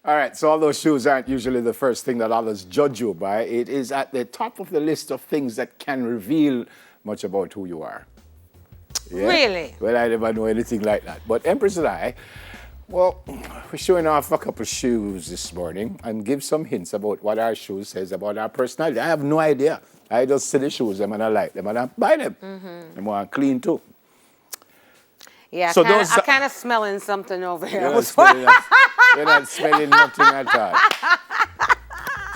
All right, so although shoes aren't usually the first thing that others judge you by, it is at the top of the list of things that can reveal much about who you are. Yeah? Really? Well, I never know anything like that. But Empress and I, well, we're showing off a couple of shoes this morning and give some hints about what our shoes says about our personality. I have no idea. I just see the shoes, them, and I like them, and I buy them. And want clean too. Yeah, So I kind of smelling something over here. You're not smelling nothing at all.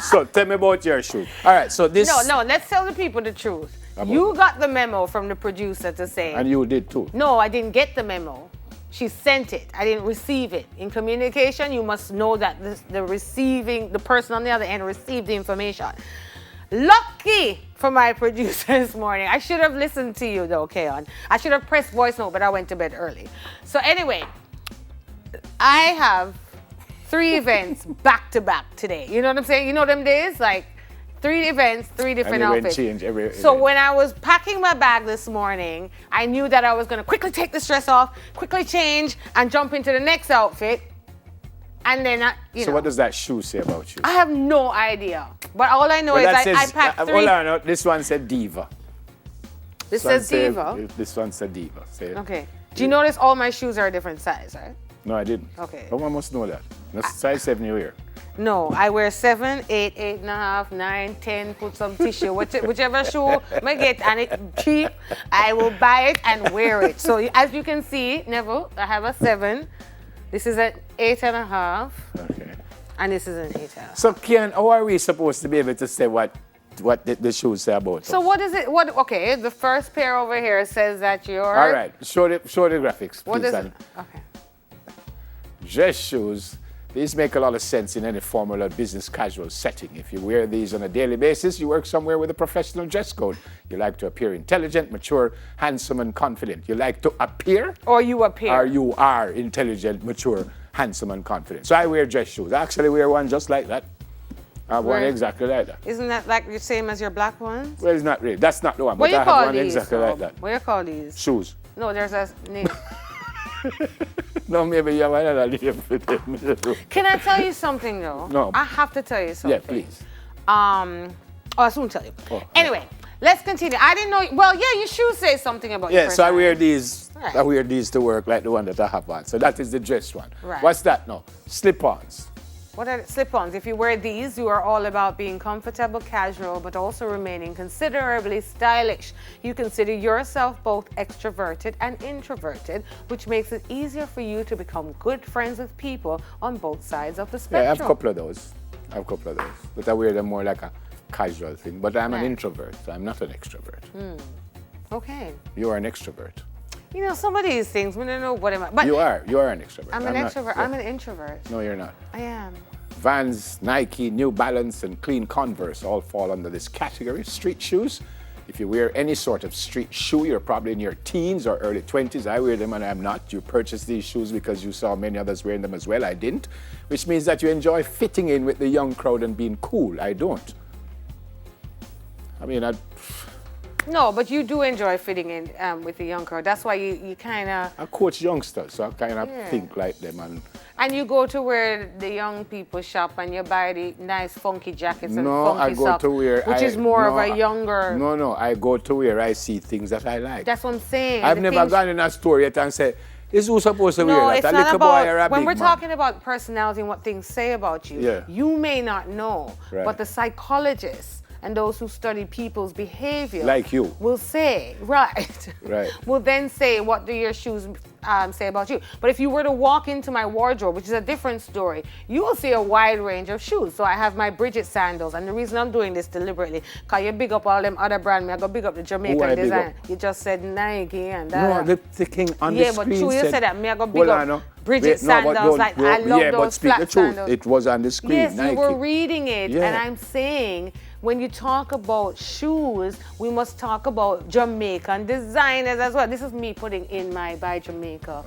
So tell me about your shoe. All right, so this... No, let's tell the people the truth. You got the memo from the producer to say... And you did too. No, I didn't get the memo. She sent it. I didn't receive it. In communication, you must know that the person on the other end received the information. Lucky for my producer this morning. I should have listened to you though, Keon. I should have pressed voice note, but I went to bed early. So anyway, I have 3 events back to back today. You know what I'm saying? You know them days? Like 3 events, 3 different outfits. So when I was packing my bag this morning, I knew that I was going to quickly take the dress off, quickly change, and jump into the next outfit. And then, So what does that shoe say about you? I have no idea. But all I know is I packed 3. Hold on, this one said diva. This says diva? This one said diva. Okay. Do you notice all my shoes are a different size, right? No, I didn't. Okay. Someone must know that. That's size 7 you wear. No, I wear 7, 8, 8.5, 9, 10, put some tissue. Whichever shoe I get and it's cheap, I will buy it and wear it. So as you can see, Neville, I have a 7. This is an 8.5. Okay. And this is an 8.5. So, Kian, how are we supposed to be able to say what the shoes say about So us? what is it? Okay, the first pair over here says that you're... All right, show the graphics, What please. is it? Okay. Dress shoes, these make a lot of sense in any formal or business casual setting. If you wear these on a daily basis, you work somewhere with a professional dress code. You like to appear intelligent, mature, handsome, and confident. You like to appear? Or you appear. Or you are intelligent, mature, handsome, and confident. So I wear dress shoes. I actually wear one just like that. I have one exactly like that. Isn't that like the same as your black ones? Well, it's not really. That's not the one, What but do you I call have one these? exactly like that. What do you call these? Shoes. No, there's a name. No, maybe you have another name for them. Can I tell you something though? No. I have to tell you something. Yeah, please. I'll soon tell you. Oh, anyway, let's continue. I didn't know. Well, yeah, you should say something about your so I wear personality. these. Right. I wear these to work, like the one that I have on. So that is the dress one. Right. What's that now? Slip-ons. What are slip-ons? If you wear these, you are all about being comfortable, casual, but also remaining considerably stylish. You consider yourself both extroverted and introverted, which makes it easier for you to become good friends with people on both sides of the spectrum. Yeah, I have a couple of those. But I wear them more like a casual thing. But I'm an introvert, so I'm not an extrovert. Okay. You are an extrovert. You know, some of these things, we don't know what am I. But You are an extrovert. I'm an extrovert. I'm an introvert. No, you're not. I am. Vans, Nike, New Balance, and clean Converse all fall under this category. Street shoes. If you wear any sort of street shoe, you're probably in your teens or early 20s. I wear them and I'm not. You purchased these shoes because you saw many others wearing them as well. I didn't. Which means that you enjoy fitting in with the young crowd and being cool. I don't. I mean, No, but you do enjoy fitting in with the young crowd. That's why you kind of... I coach youngsters, so I kind of think like them. And you go to where the young people shop and you buy the nice funky jackets and funky socks, which is more of a younger... No, I go to where I see things that I like. That's what I'm saying. I've never gone in a store yet and said, is who supposed to wear that? It's a not little about, boy or a when big we're man? talking about personality and what things say about you, you may not know, but the psychologists and those who study people's behavior, like you, will say, will then say, what do your shoes say about you? But if you were to walk into my wardrobe, which is a different story, you will see a wide range of shoes. So I have my Bridget sandals, and the reason I'm doing this deliberately, because you big up all them other brands, I go big up the Jamaican design. You just said Nike and that. No, the king on the screen but true, you said that, me I go big well, up Bridget sandals, like I love those flat sandals. It was on the screen, Yes, Nike. you were reading it, and I'm saying, when you talk about shoes, we must talk about Jamaican designers as well. This is me putting in my Buy Jamaica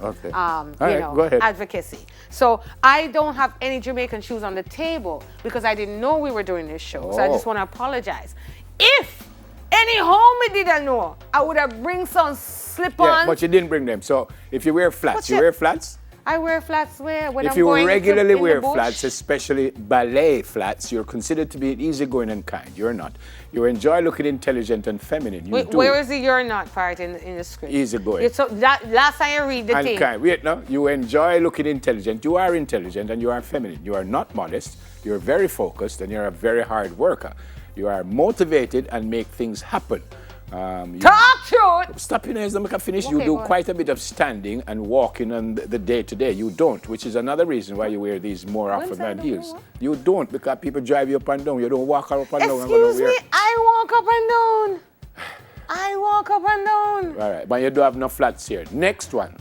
advocacy. So I don't have any Jamaican shoes on the table because I didn't know we were doing this show. So I just want to apologize. If any homie didn't know, I would have bring some slip-ons. Yeah, but you didn't bring them. So if you wear flats, you wear flats? I wear flats where when If I'm you going regularly in the wear bush. flats, especially ballet flats, you're considered to be easygoing and kind. You're not. You enjoy looking intelligent and feminine. You Wait, do. where is the you're not part in the script? Easygoing. So that last time I read the And thing. kind. Wait, no. You enjoy looking intelligent. You are intelligent and you are feminine. You are not modest. You're very focused and you're a very hard worker. You are motivated and make things happen. Talk truth! Stop your nose, let me finish. Okay, You do go on. quite a bit of standing and walking on the day-to-day. You don't, which is another reason why you wear these more often When's I than don't heels. what? You don't, because people drive you up and down. You don't walk up and down. and Excuse wear. me, I walk up and down. I walk up and down. All right, but you don't have no flats here. Next one.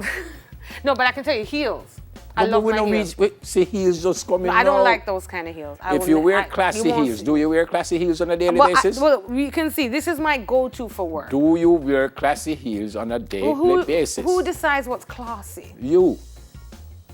No, but I can tell you heels. I But love we my don't heels. see heels just coming I don't now. like those kind of heels. If you wear classy heels, do you wear classy heels on a daily basis? Well, you can see this is my go-to for work. Do you wear classy heels on a daily basis? Who decides what's classy? You.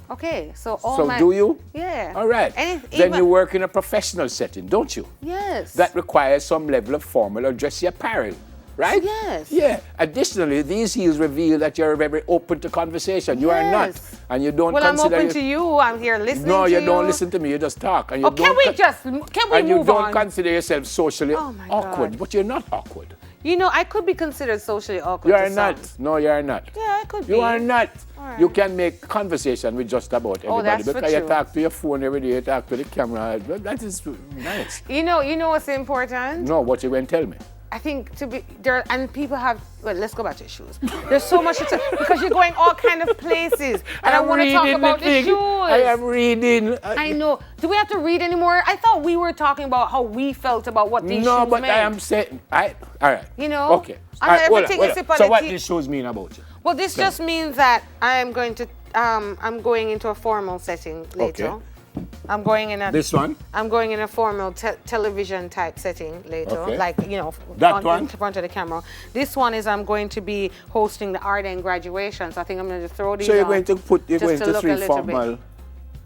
Okay, so all So my... do you? Yeah. All right. And Then you work in a professional setting, don't you? Yes. That requires some level of formal or dressy apparel, right? Yes. Yeah. Additionally, these heels reveal that you're very open to conversation. You are not. Yes. And you don't Well, I'm consider... open to you. I'm here listening No, to you. you don't listen to me. You just talk. And you Oh, can we and you move don't on? consider yourself socially Oh, my awkward. God. But you're not awkward. You know, I could be considered socially awkward You to are not. some. No, you are not. Yeah, I could be. You are not. All right. You can make conversation with just about everybody that's for because you true. talk to your phone every day, you talk to the camera. That is nice. You know what's important? No, what you going to tell me? I think to be there, and people have. Well, let's go back to the shoes. There's so much to because you're going all kind of places, and I want to talk about the shoes. I am reading. I know. Do we have to read anymore? I thought we were talking about how we felt about what these No, shoes but meant. I am saying. All right. You know? Okay. And All right, hold everything on, is hold on. upon So the what tea- these shoes mean about you? Well, this just means that I'm going to. I'm going into a formal setting later. Okay. I'm going in a. This one? I'm going in a formal television type setting later, Okay. like That one? in front of the camera. This one is I'm going to be hosting the art and graduation, so I think I'm going to throw these. So you're on going to put. You're just going to look a three little bit. formal.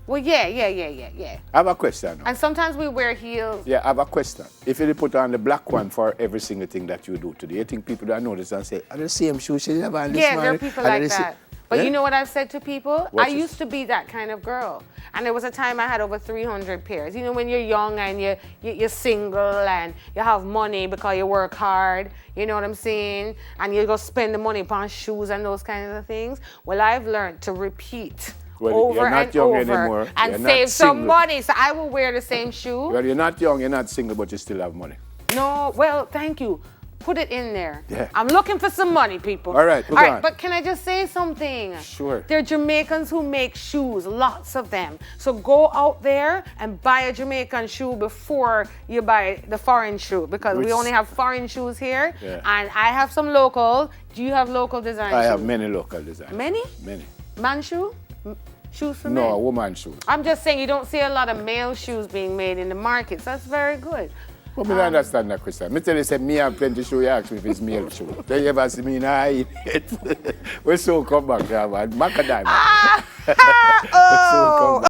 Well, yeah. I have a question. Now. And sometimes we wear heels. Yeah, I have a question. If you put on the black one for every single thing that you do today, you think people don't notice and say, "Are the same shoes she have on this Yeah, there morning? are people Are like they the that. same?" But Yeah? you know what I've said to people? What I is- used to be that kind of girl. And there was a time I had over 300 pairs. You know, when you're young and you're single and you have money because you work hard, you know what I'm saying? And you go spend the money upon shoes and those kinds of things. Well, I've learned to repeat Well, over you're not and young over anymore. and You're not save some single. money. So I will wear the same shoe. Well, you're not young, you're not single, but you still have money. No, well, thank you. Put it in there. Yeah. I'm looking for some money, people. All right, move on. But can I just say something? Sure. There are Jamaicans who make shoes, lots of them. So go out there and buy a Jamaican shoe before you buy the foreign shoe, because we Which- only have foreign shoes here. Yeah. And I have some local. Do you have local design I shoes? have many local designs. Many? Many. Man shoe? Shoes for No, men? a woman shoes. I'm just saying you don't see a lot of male shoes being made in the markets. That's very good. But me don't understand that question. Me tell you, say, me have plenty shoe, you ask me if it's male shoe. Then you ever see me in a it. We soon come back, yeah, man. Macadam. Oh!